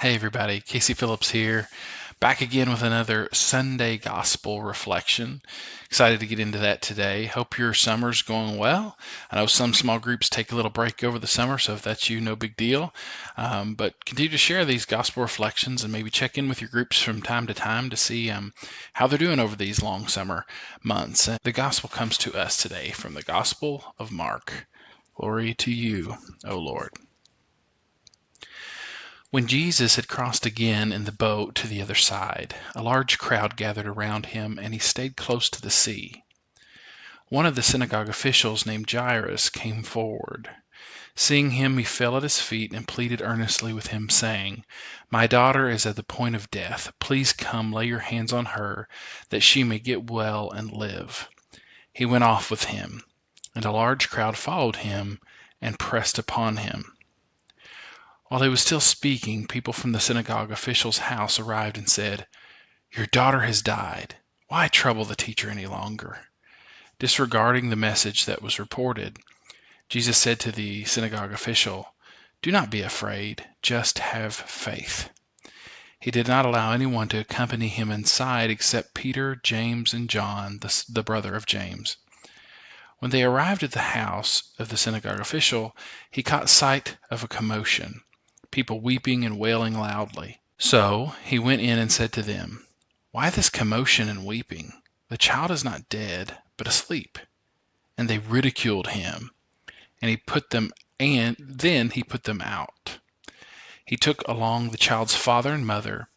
Hey everybody, Casey Phillips here, back again with another Sunday Gospel reflection. Excited to get into that today. Hope your summer's going well. I know some small groups take a little break over the summer, so if that's you, no big deal. But continue to share these Gospel reflections and maybe check in with your groups from time to time to see how they're doing over these long summer months. The Gospel comes to us today from the Gospel of Mark. Glory to you, O Lord. When Jesus had crossed again in the boat to the other side, a large crowd gathered around him, and he stayed close to the sea. One of the synagogue officials named Jairus came forward. Seeing him, he fell at his feet and pleaded earnestly with him, saying, "My daughter is at the point of death. Please come, lay your hands on her, that she may get well and live." He went off with him, and a large crowd followed him and pressed upon him. While he was still speaking, people from the synagogue official's house arrived and said, "Your daughter has died. Why trouble the teacher any longer?" Disregarding the message that was reported, Jesus said to the synagogue official, "Do not be afraid, just have faith." He did not allow anyone to accompany him inside except Peter, James, and John, the brother of James. When they arrived at the house of the synagogue official, he caught sight of a commotion, people weeping and wailing loudly. So he went in and said to them, "Why this commotion and weeping? The child is not dead, but asleep." And they ridiculed him, and then he put them out. He took along the child's father and mother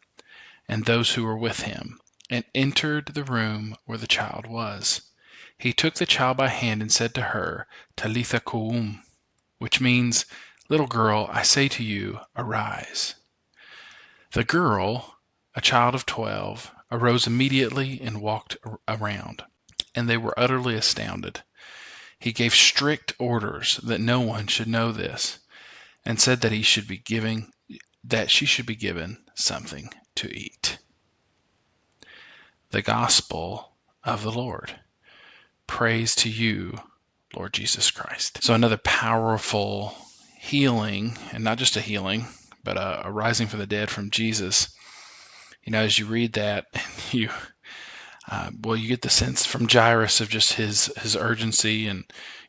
and those who were with him, and entered the room where the child was. He took the child by hand and said to her, "Talitha koum," which means, "Little girl, I say to you, arise." The girl, a child of 12, arose immediately and walked around, and they were utterly astounded. He gave strict orders that no one should know this, and said that she should be given something to eat. The Gospel of the Lord. Praise to you, Lord Jesus Christ. So another powerful healing, and not just a healing, but a rising from the dead from Jesus. As you read that, you get the sense from Jairus of just his urgency, and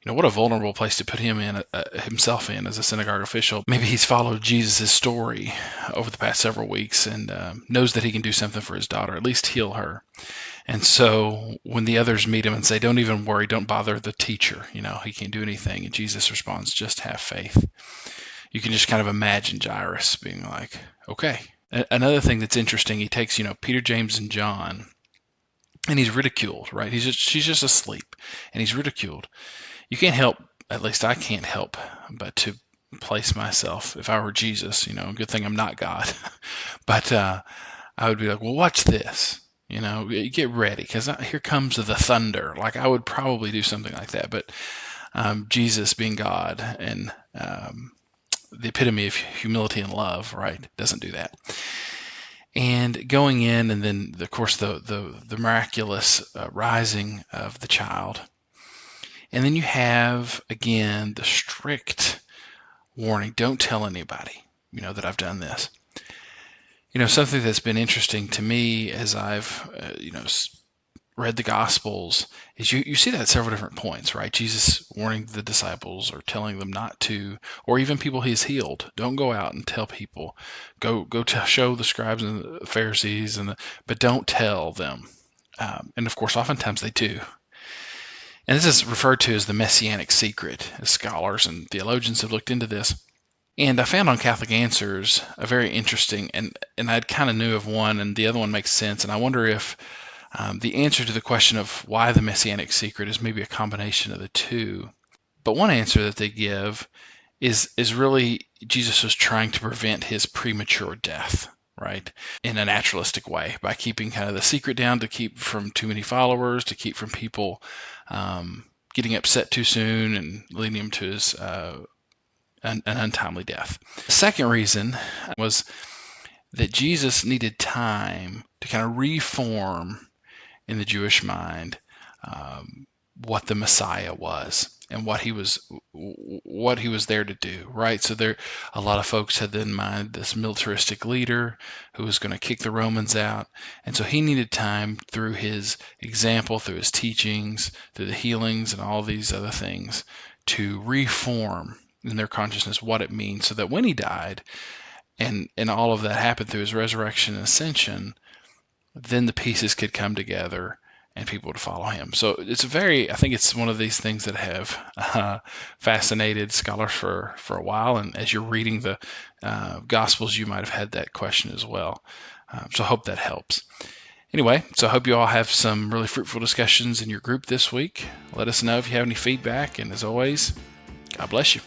what a vulnerable place to put himself in as a synagogue official. Maybe he's followed Jesus' story over the past several weeks and knows that he can do something for his daughter, at least heal her. And so when the others meet him and say, "Don't even worry, don't bother the teacher, he can't do anything," and Jesus responds, "Just have faith." You can just kind of imagine Jairus being like, okay. Another thing that's interesting, he takes, Peter, James, and John, and he's ridiculed, right? She's just asleep, and he's ridiculed. You can't help, at least I can't help, but to place myself, if I were Jesus, good thing I'm not God, but I would be like, well, watch this. Get ready, because here comes the thunder. Like, I would probably do something like that, but Jesus being God and the epitome of humility and love, right, doesn't do that. And going in, and then, of course, the miraculous rising of the child. And then you have, again, the strict warning, don't tell anybody, that I've done this. Something that's been interesting to me as I've, read the Gospels is you see that at several different points, right? Jesus warning the disciples or telling them not to, or even people he's healed. Don't go out and tell people. Go to show the scribes and the Pharisees, but don't tell them. And of course, oftentimes they do. And this is referred to as the messianic secret, as scholars and theologians have looked into this. And I found on Catholic Answers a very interesting, and I kind of knew of one, and the other one makes sense. And I wonder if the answer to the question of why the messianic secret is maybe a combination of the two. But one answer that they give is really Jesus was trying to prevent his premature death, right, in a naturalistic way, by keeping kind of the secret down, to keep from too many followers, to keep from people getting upset too soon and leading him to his an untimely death. The second reason was that Jesus needed time to kind of reform in the Jewish mind what the Messiah was and what he was there to do, right? So there, a lot of folks had in mind this militaristic leader who was going to kick the Romans out, and so he needed time through his example, through his teachings, through the healings, and all these other things to reform in their consciousness what it means, so that when he died, and all of that happened through his resurrection and ascension, then the pieces could come together and people to follow him. So I think it's one of these things that have fascinated scholars for a while. And as you're reading the Gospels, you might have had that question as well. So I hope that helps. Anyway, so I hope you all have some really fruitful discussions in your group this week. Let us know if you have any feedback. And as always, God bless you.